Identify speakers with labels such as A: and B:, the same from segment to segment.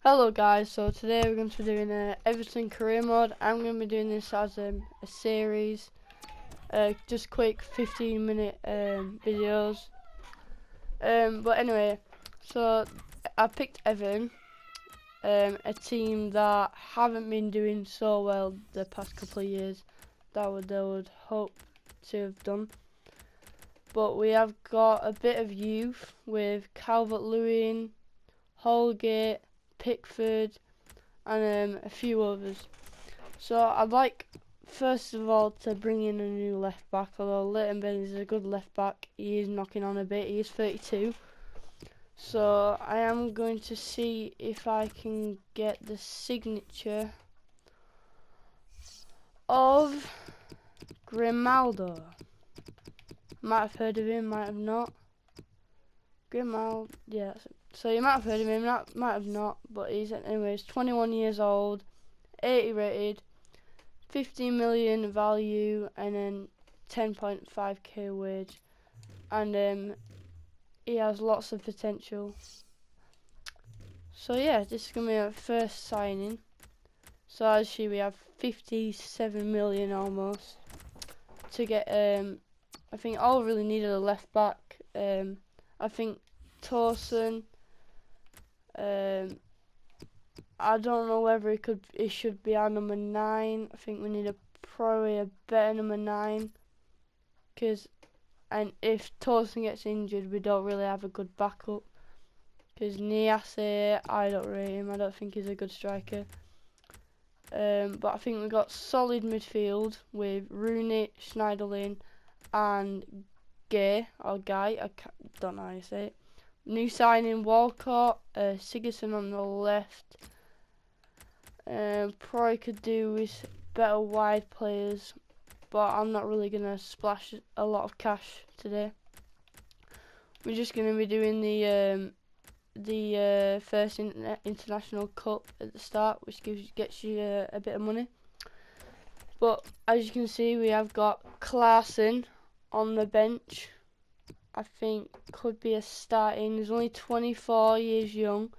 A: Hello guys, so today we're going to be doing a Everton career mode. I'm going to be doing this as a series, just quick 15-minute videos. But anyway, so I picked Everton, a team that haven't been doing so well the past couple of years that they would hope to have done. But we have got a bit of youth with Calvert-Lewin, Holgate, Pickford, and a few others. So I'd like first of all to bring in a new left back, although Leighton Baines is a good left back. He is knocking on a bit, he is 32. So I am going to see if I can get the signature of Grimaldo. Might have heard of him, might have not. Grimaldo, yeah. So you might have heard of him, might have not, but he's anyways 21 years old, 80 rated, 15 million value, and then 10.5k wage, and he has lots of potential. So yeah, this is gonna be our first signing. So as you see, we have 57 million almost to get. I think all we really needed a left back. I think Torsen. I don't know whether it should be our number 9. I think we need probably a better number 9. And if Torsen gets injured, we don't really have a good backup. Because Niasse, I don't rate him. I don't think he's a good striker. But I think we've got solid midfield with Rooney, Schneiderlin, and Guy. I don't know how you say it. New signing Walcott, Sigurdsson on the left. Probably could do with better wide players, but I'm not really gonna splash a lot of cash today. We're just gonna be doing the first international cup at the start, which gets you a bit of money. But as you can see, we have got Klaassen on the bench. I think could be a starting. He's only 24 years young.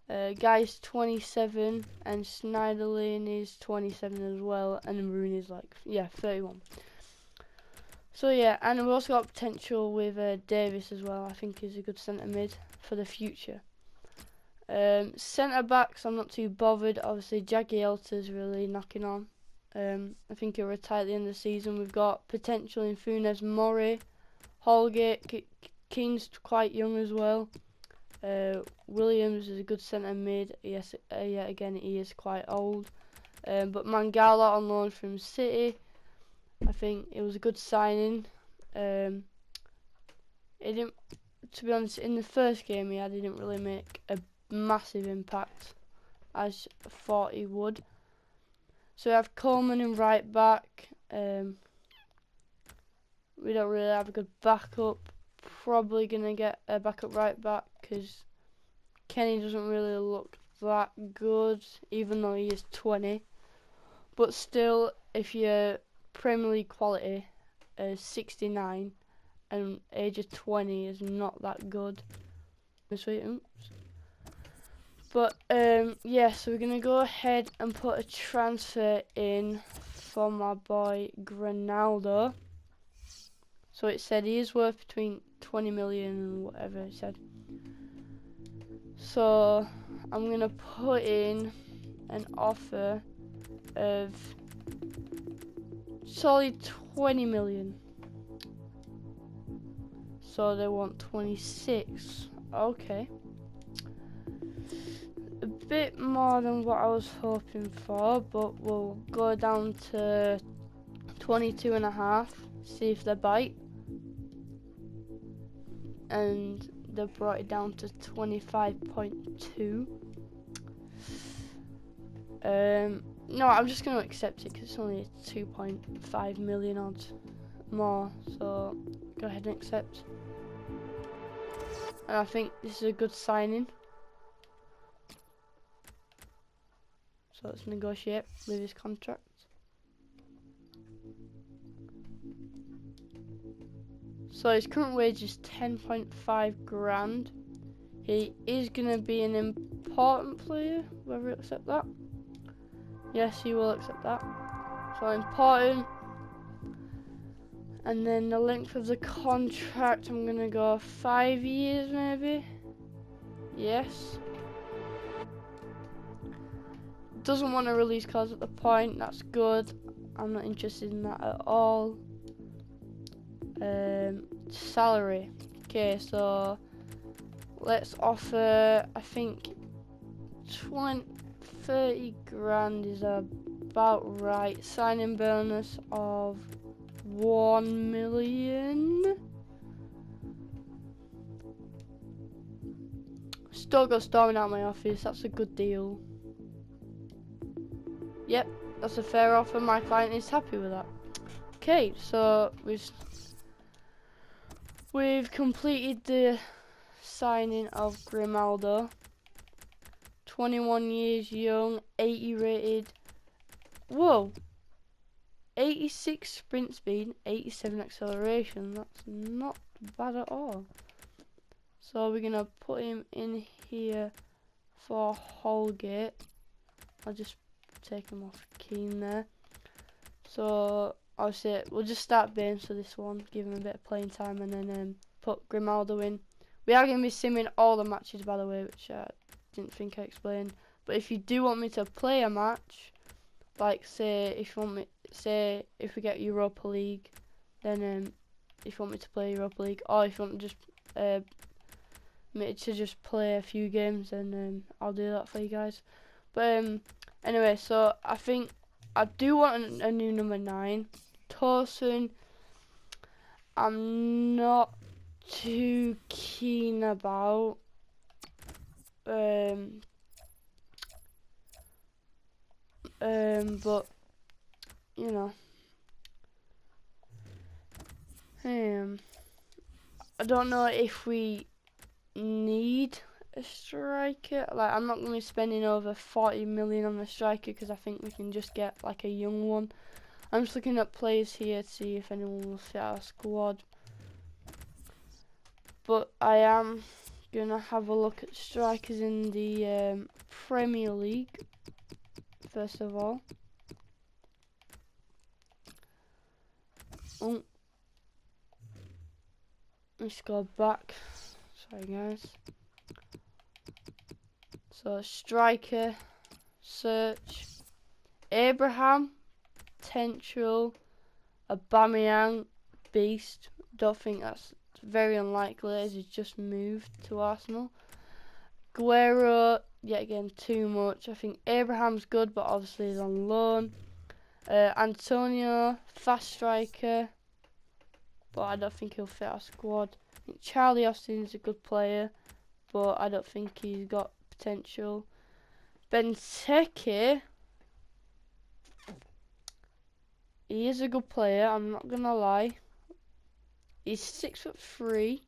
A: Guy's 27, and Schneiderlin is 27 as well, and Rooney is 31. So yeah, and we've also got potential with Davis as well. I think he's a good centre mid for the future. Centre backs, I'm not too bothered. Obviously, Jagielka's really knocking on. I think he'll retire at the end of the season. We've got potential in Funes Mori, Holgate. Keane's quite young as well. Williams is a good centre mid. Yes, yeah, again he is quite old. But Mangala on loan from City, I think it was a good signing. It didn't, to be honest, in the first game he didn't really make a massive impact as I thought he would. So we have Coleman in right back. We don't really have a good backup. Probably gonna get a backup right back because Kenny doesn't really look that good, even though he is 20. But still, if you're Premier League quality, 69 and age of 20 is not that good. But yeah, so we're gonna go ahead and put a transfer in for my boy Granaldo. So it said he is worth between 20 million and whatever it said. So I'm gonna put in an offer of solid 20 million. So they want 26. Okay. A bit more than what I was hoping for, but we'll go down to 22.5. See if they bite. And they brought it down to 25.2. No, I'm just going to accept it because it's only 2.5 million odds more. So go ahead and accept. And I think this is a good signing. So let's negotiate with his contract. So his current wage is 10.5 grand. He is going to be an important player, whether he'll accept that. Yes, he will accept that. So important. And then the length of the contract, I'm going to go 5 years maybe. Yes. Doesn't want to release cards at the point, that's good. I'm not interested in that at all. Salary. Okay, so let's offer, I think 30 grand is about right. Signing bonus of 1 million. Still got storming out of my office, that's a good deal. Yep, that's a fair offer, my client is happy with that. Okay, so we've completed the signing of Grimaldo. 21 years young, 80 rated. Whoa! 86 sprint speed, 87 acceleration. That's not bad at all. So we're gonna put him in here for Holgate. I'll just take him off Keane there. So obviously we'll just start Baines for this one, give him a bit of playing time, and then put Grimaldo in. We are gonna be simming all the matches, by the way, which I didn't think I explained. But if you do want me to play a match, like say if we get Europa League, then if you want me to play Europa League, or if you want to just me to just play a few games, then I'll do that for you guys. But anyway, so I think I do want a new number 9. Tosin, I'm not too keen about. But you know, I don't know if we need a striker. Like, I'm not going to be spending over 40 million on a striker because I think we can just get like a young one. I'm just looking at players here to see if anyone will fit our squad. But I am going to have a look at strikers in the Premier League first of all. Oh, let's go back. Sorry guys. So striker, search, Abraham, potential, Aubameyang, beast. Don't think that's very unlikely as he's just moved to Arsenal. Guerrero, yet again too much. I think Abraham's good, but obviously he's on loan. Antonio, fast striker, but I don't think he'll fit our squad. I think Charlie Austin's a good player, but I don't think he's got potential. Benteke, he is a good player, I'm not gonna lie. He's 6'3".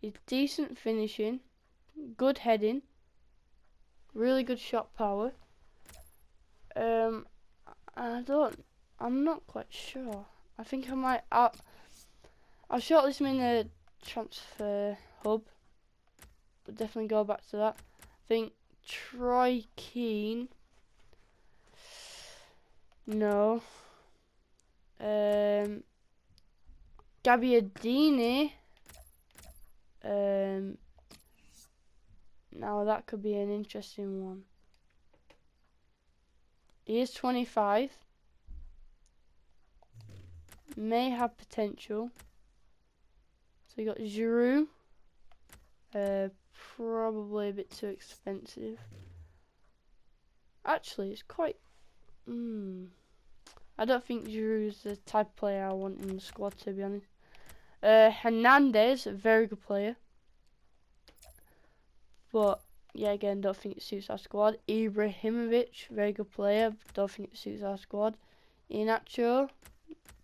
A: He's decent finishing, good heading, really good shot power. I'm not quite sure. I think I might. I'll shortlist him in the transfer hub. But definitely go back to that. I think Troy Keane. No. Gabbiadini. Now that could be an interesting one. He is 25. May have potential. So you got Giroud. Probably a bit too expensive. Actually, it's quite. I don't think Giroud's the type of player I want in the squad, to be honest. Hernandez, a very good player. But, yeah, again, don't think it suits our squad. Ibrahimovic, very good player. Don't think it suits our squad. Iheanacho,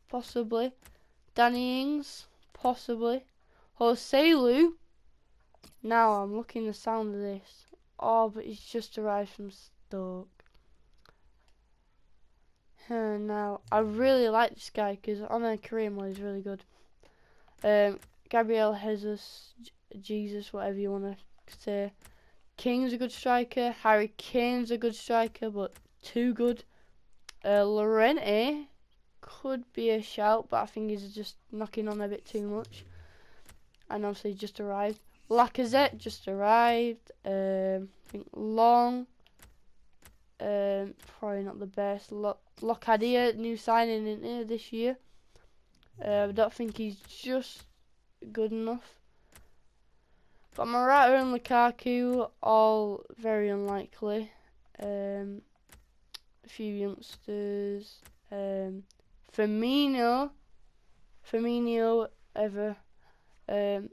A: possibly. Danny Ings, possibly. Joselu. Now I'm looking the sound of this. Oh, but he's just arrived from Stoke. Now, I really like this guy because on a career mode he's really good. Gabriel Jesus, Jesus, whatever you want to say. King's a good striker. Harry Kane's a good striker, but too good. Llorente could be a shout, but I think he's just knocking on a bit too much. And obviously just arrived. Lacazette just arrived. I think Long. Probably not the best. Locadia, new signing in here this year. I don't think he's just good enough. But Morata and Lukaku, all very unlikely. A few youngsters. Firmino ever. It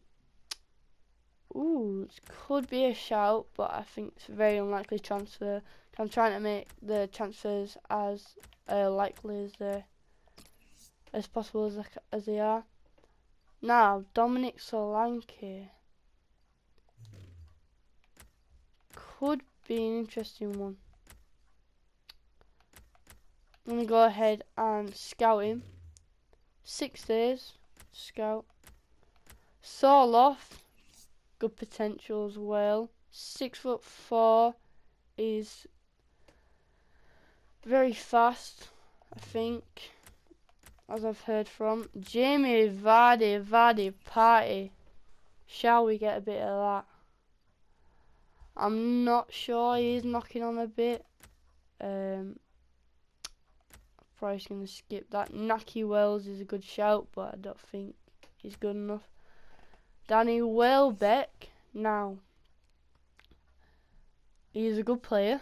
A: could be a shout, but I think it's a very unlikely transfer. I'm trying to make the transfers as likely as possible as they are. Now, Dominic Solanke could be an interesting one. I'm going to go ahead and scout him. 6 days, scout. Sorloth, good potential as well. 6'4", is very fast, I think, as I've heard from. Jamie Vardy Party. Shall we get a bit of that? I'm not sure. He is knocking on a bit. Probably just going to skip that. Naki Wells is a good shout, but I don't think he's good enough. Danny Welbeck. Now, he's a good player.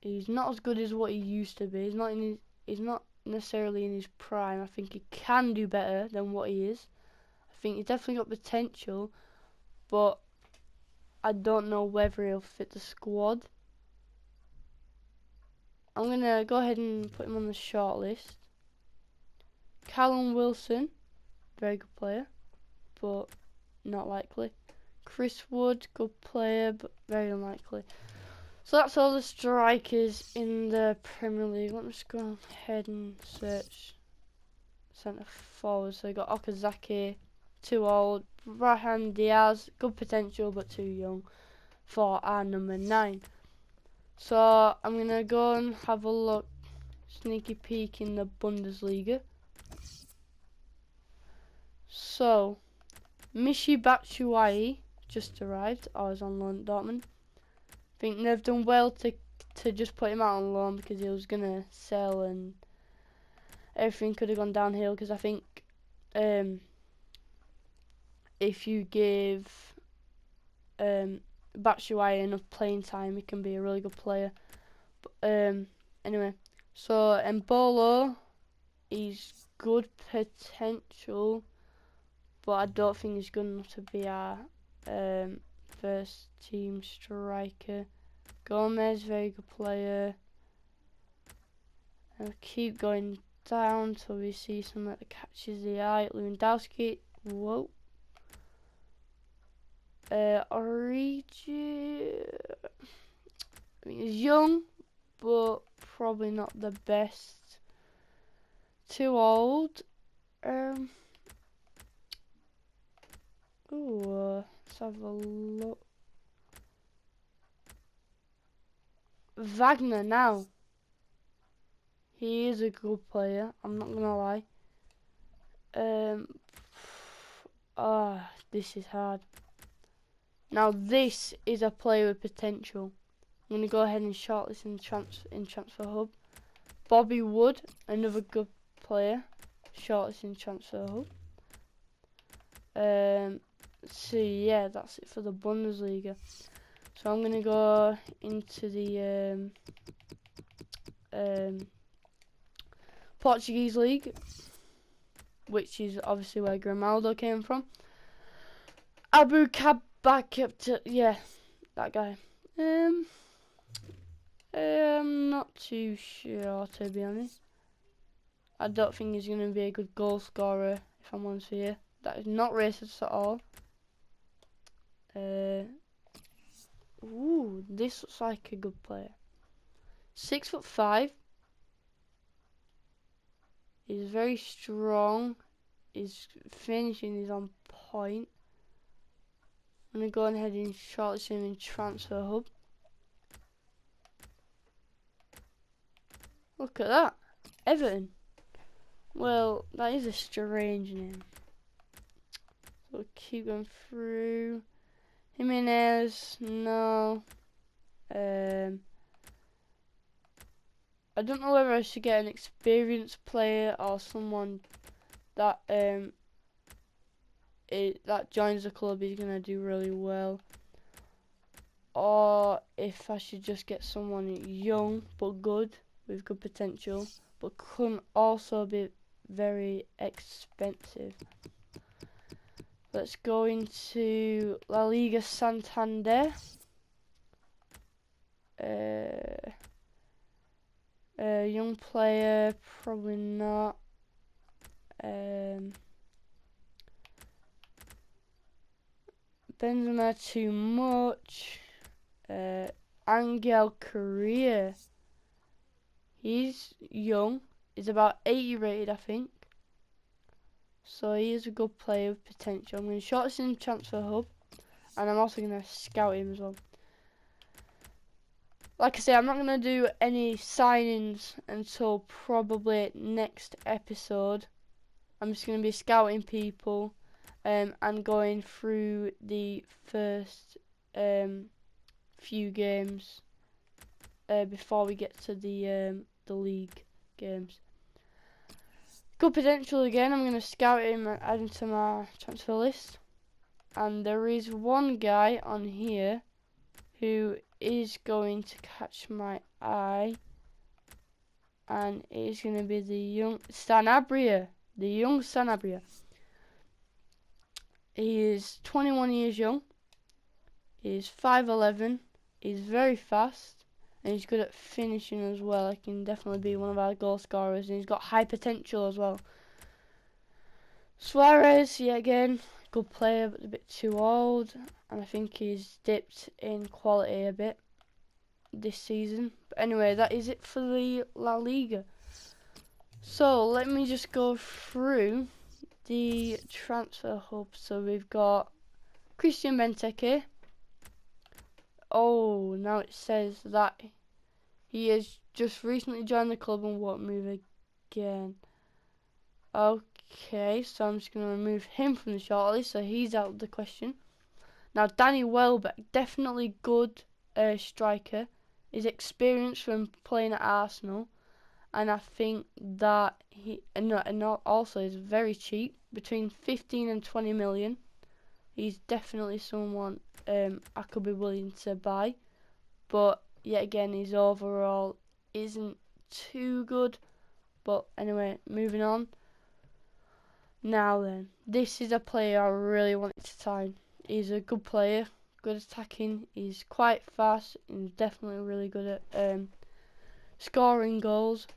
A: He's not as good as what he used to be. He's not necessarily in his prime. I think he can do better than what he is. I think he's definitely got potential, but I don't know whether he'll fit the squad. I'm going to go ahead and put him on the shortlist. Callum Wilson, very good player, but not likely. Chris Wood, good player, but very unlikely. So that's all the strikers in the Premier League. Let me just go ahead and search centre forward. So we got Okazaki, too old. Rahan Diaz, good potential but too young for our number 9. So I'm gonna go and have a look, sneaky peek in the Bundesliga. So Michi Batshuayi just arrived. I was on loan at Dortmund. I think they've done well to just put him out on loan because he was gonna sell and everything could have gone downhill. Because I think if you give Batshuayi enough playing time, he can be a really good player. But, anyway, so Mbolo, he's good potential, but I don't think he's good enough to be our first team striker. Gomez, very good player. I'll keep going down till we see something that catches the eye. Lewandowski, whoa. Origi, I mean, he's young, but probably not the best. Too old. Let's have a look. Wagner now. He is a good player, I'm not gonna lie. This is hard. Now this is a player with potential. I'm gonna go ahead and shortlist in Transfer Hub. Bobby Wood, another good player. Shortlist in Transfer Hub. So yeah, that's it for the Bundesliga. So I'm gonna go into the Portuguese league, which is obviously where Grimaldo came from. Abu Kabak, yeah, that guy. I'm not too sure, to be honest. I don't think he's gonna be a good goal scorer, if I'm honest with you. That is not racist at all. This looks like a good player. 6'5". He's very strong. His finishing is on point. I'm going to go ahead and shortlist him in Transfer Hub. Look at that. Everton. Well, that is a strange name. So we'll keep going through. Jimenez, no. I don't know whether I should get an experienced player or someone that that joins the club is gonna do really well, or if I should just get someone young but good with good potential, but couldn't also be very expensive. Let's go into La Liga Santander. Young player, probably not. Benzema too much. Angel Correa. He's young. He's about 80 rated, I think. So he is a good player with potential. I'm going to shortlist him in Transfer Hub, and I'm also going to scout him as well. Like I say, I'm not going to do any signings until probably next episode. I'm just going to be scouting people and going through the first few games before we get to the league games. Good potential again. I'm going to scout him and add him to my transfer list. And there is one guy on here who is going to catch my eye, and it is going to be the young Sanabria. The young Sanabria. He is 21 years young. He is 5'11". He's very fast, and he's good at finishing as well. He can definitely be one of our goal scorers, and he's got high potential as well. Suarez, yeah, again, good player, but a bit too old, and I think he's dipped in quality a bit this season. But anyway, that is it for the La Liga. So let me just go through the transfer hub. So we've got Christian Benteke. Oh, now it says that he has just recently joined the club and won't move again. Okay, so I'm just going to remove him from the shortlist, so he's out of the question. Now, Danny Welbeck, definitely good striker. His experience from playing at Arsenal, and I think that and also is very cheap, between 15 and 20 million. He's definitely someone I could be willing to buy, but yet again, his overall isn't too good. But anyway, moving on. Now then, this is a player I really wanted to sign. He's a good player, good attacking. He's quite fast and definitely really good at scoring goals.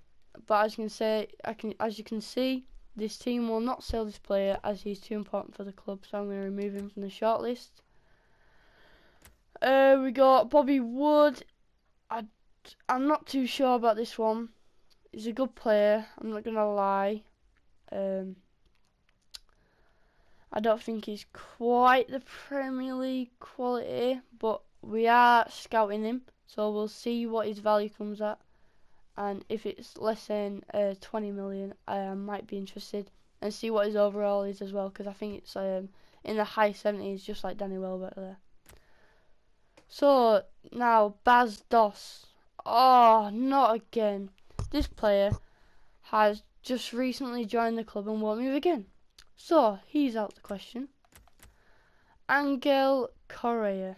A: But as you can see, this team will not sell this player as he's too important for the club. So I'm going to remove him from the shortlist. We got Bobby Wood. I'm not too sure about this one. He's a good player, I'm not going to lie. I don't think he's quite the Premier League quality, but we are scouting him, so we'll see what his value comes at. And if it's less than 20 million, I might be interested, and see what his overall is as well, because I think it's in the high 70s, just like Danny Welbeck there. So now Bas Doss. Oh, not again. This player has just recently joined the club and won't move again. So he's out the question. Angel Correa.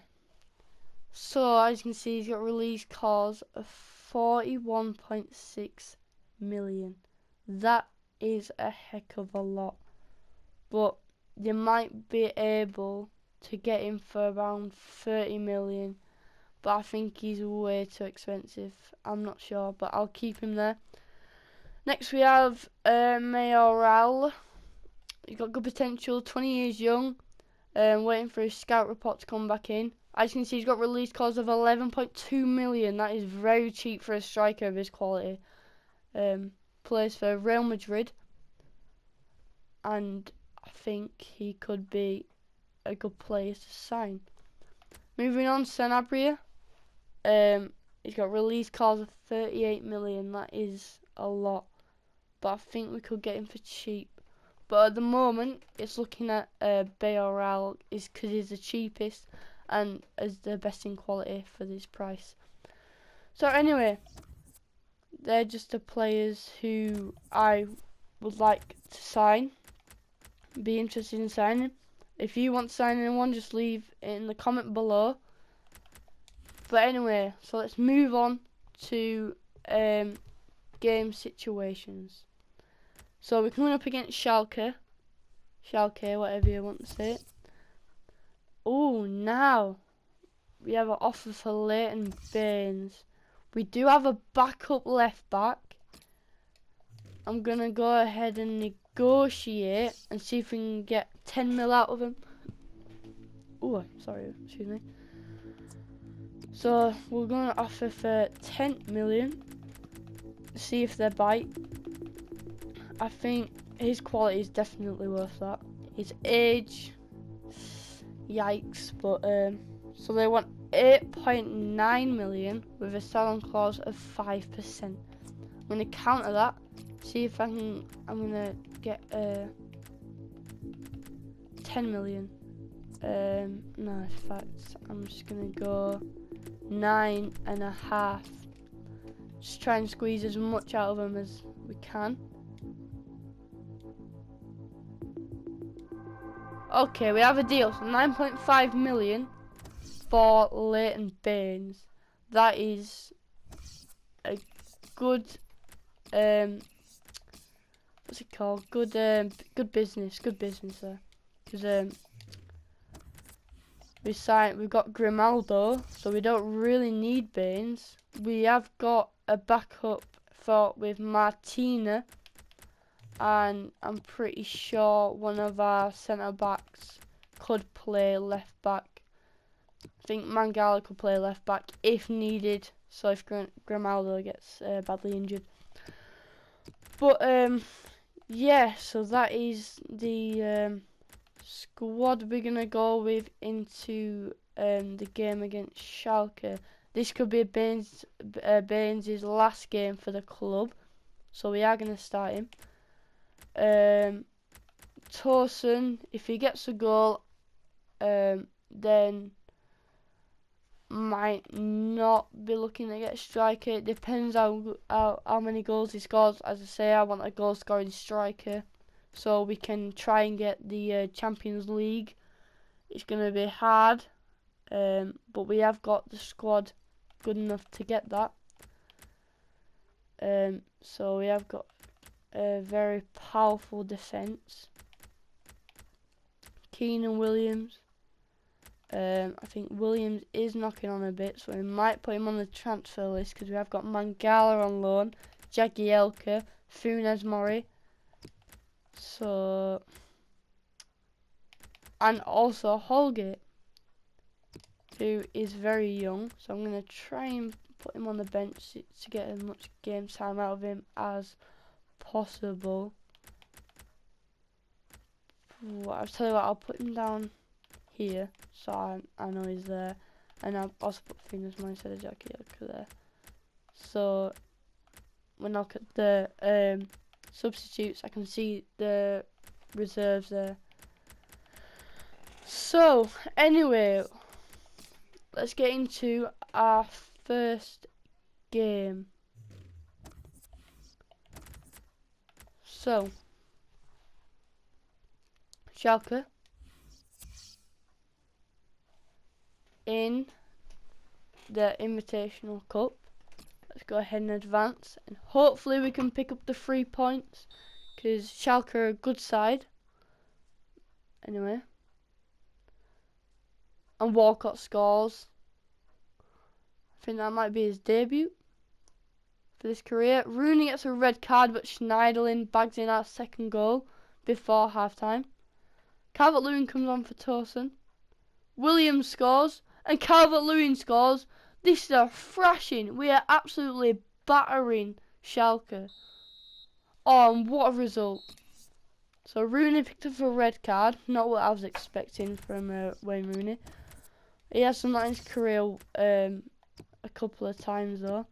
A: So as you can see, he's got release clause of 41.6 million. That is a heck of a lot. But you might be able to get him for around 30 million. But I think he's way too expensive. I'm not sure, but I'll keep him there. Next we have Mayoral. He's got good potential, 20 years young, waiting for his scout report to come back in. As you can see, he's got release clause of 11.2 million. That is very cheap for a striker of his quality. Plays for Real Madrid, and I think he could be a good player to sign. Moving on, Sanabria. He's got release clause of 38 million. That is a lot, but I think we could get him for cheap. But at the moment, it's looking at Bayoral is because he's the cheapest and is the best in quality for this price. So anyway, they're just the players who I would like to sign. Be interested in signing. If you want to sign anyone, just leave it in the comment below. But anyway, so let's move on to game situations. So we're coming up against Schalke, whatever you want to say it. Oh, now we have an offer for Leighton Baines. We do have a backup left back. I'm gonna go ahead and negotiate and see if we can get 10 mil out of him. Oh, sorry, excuse me. So we're gonna offer for 10 million. See if they bite. I think his quality is definitely worth that. His age, yikes, but so they want 8.9 million with a sell-on clause of 5%. I'm gonna counter that. See if I can. I'm gonna get 10 million. No, in fact, I'm just gonna go 9.5. Just try and squeeze as much out of him as we can. Okay, we have a deal. So 9.5 million for Leighton Baines. That is a good what's it called? Good business there. Because we've got Grimaldo, so we don't really need Baines. We have got a backup with Martina, and I'm pretty sure one of our centre backs could play left back. I think Mangala could play left back if needed. So if Grimaldo gets badly injured, but yeah. So that is the squad we're gonna go with into the game against Schalke. This could be Baines' last game for the club, so we are gonna start him. Torsen, if he gets a goal, then might not be looking to get a striker. It depends how many goals he scores. As I say, I want a goal scoring striker, so we can try and get the Champions League. It's gonna be hard, but we have got the squad good enough to get that. So we have got a very powerful defence. Keenan Williams. I think Williams is knocking on a bit, so we might put him on the transfer list because we have got Mangala on loan, Jagielka, Funes Mori. So, and also Holgate, who is very young. So I'm gonna try and put him on the bench to get as much game time out of him as possible. I'll tell you what, I'll put him down here so I know he's there, and I'll also put Funes Mori instead of Jagielka there. So when I look at the substitutes, I can see the reserves there. So anyway, let's get into our first game. So Schalke in the Invitational Cup. Let's go ahead and advance, and hopefully we can pick up the 3 points, because Schalke are a good side. Anyway, and Walcott scores. I think that might be his debut for this career. Rooney gets a red card, but Schneiderlin bags in our second goal before half-time. Calvert-Lewin comes on for Torsen. Williams scores, and Calvert-Lewin scores. This is a thrashing. We are absolutely battering Schalke. Oh, and what a result. So Rooney picked up a red card, not what I was expecting from Wayne Rooney. He has done that in his career a couple of times though.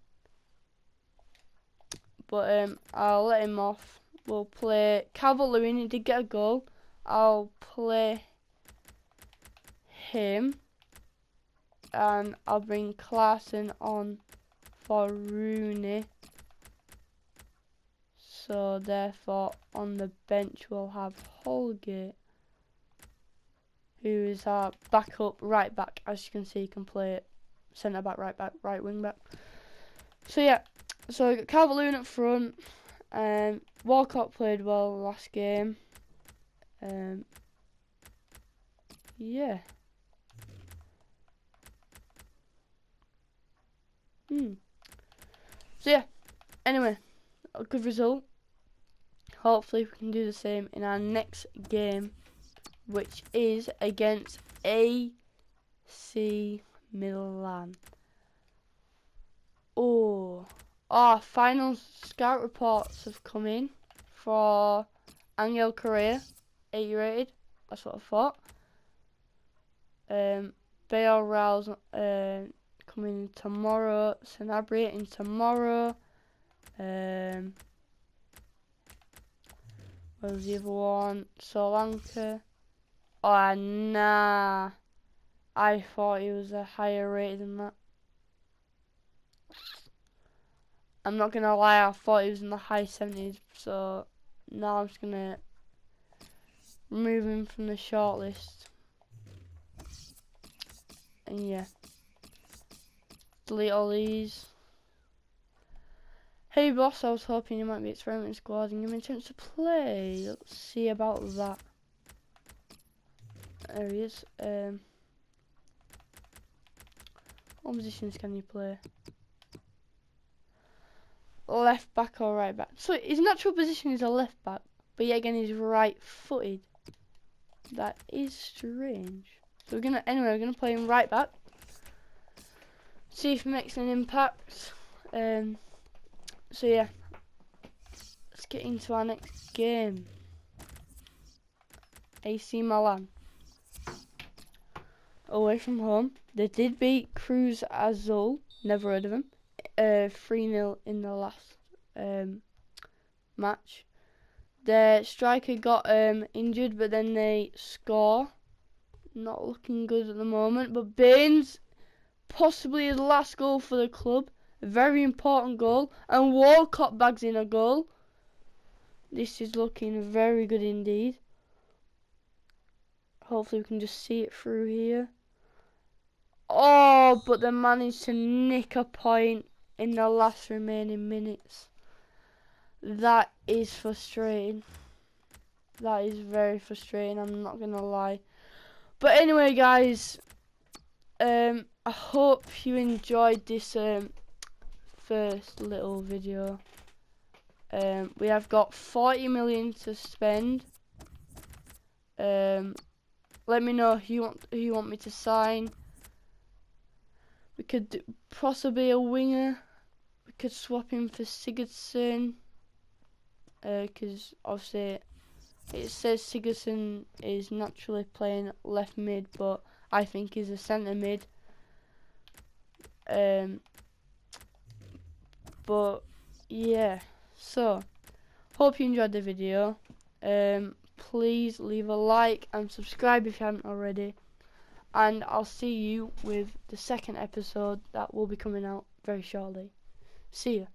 A: But I'll let him off. We'll play Calvert-Lewin. He did get a goal. I'll play him, and I'll bring Klaassen on for Rooney. So therefore, on the bench we'll have Holgate, who is our backup right back. As you can see, he can play centre back, right back, right wing back. So yeah, so I got Calvert-Lewin up front. Walcott played well last game. Yeah. So yeah. Anyway, a good result. Hopefully we can do the same in our next game, which is against AC Milan. Oh, our final scout reports have come in for Angel Correa, 80 rated. That's what I thought. Bale Rouse coming in tomorrow. Sanabria in tomorrow. What was the other one? Solanka. Oh nah, I thought he was a higher rated than that. I'm not gonna lie, I thought he was in the high 70s, so now I'm just gonna remove him from the shortlist. And yeah, delete all these. Hey boss, I was hoping you might be experimenting squad and give me a chance to play. Let's see about that. There he is. What positions can you play? Left back or right back? So his natural position is a left back, but yet again he's right footed. That is strange. So we're gonna play him right back. See if he makes an impact. So yeah, let's get into our next game. AC Milan. Away from home. They did beat Cruz Azul, never heard of them. 3-0 in the last match. Their striker got injured, but then they score. Not looking good at the moment, but Baines, possibly his last goal for the club. A very important goal, and Walcott bags in a goal. This is looking very good indeed. Hopefully we can just see it through here. Oh, but they managed to nick a point in the last remaining minutes. That is frustrating. That is very frustrating, I'm not gonna lie. But anyway guys, I hope you enjoyed this first little video. We have got 40 million to spend. Let me know who you want me to sign. We could do possibly a winger. We could swap him for Sigurdsson. Because obviously it says Sigurdsson is naturally playing left mid, but I think he's a centre mid. But yeah, so hope you enjoyed the video. Please leave a like and subscribe if you haven't already, and I'll see you with the second episode that will be coming out very shortly. See ya.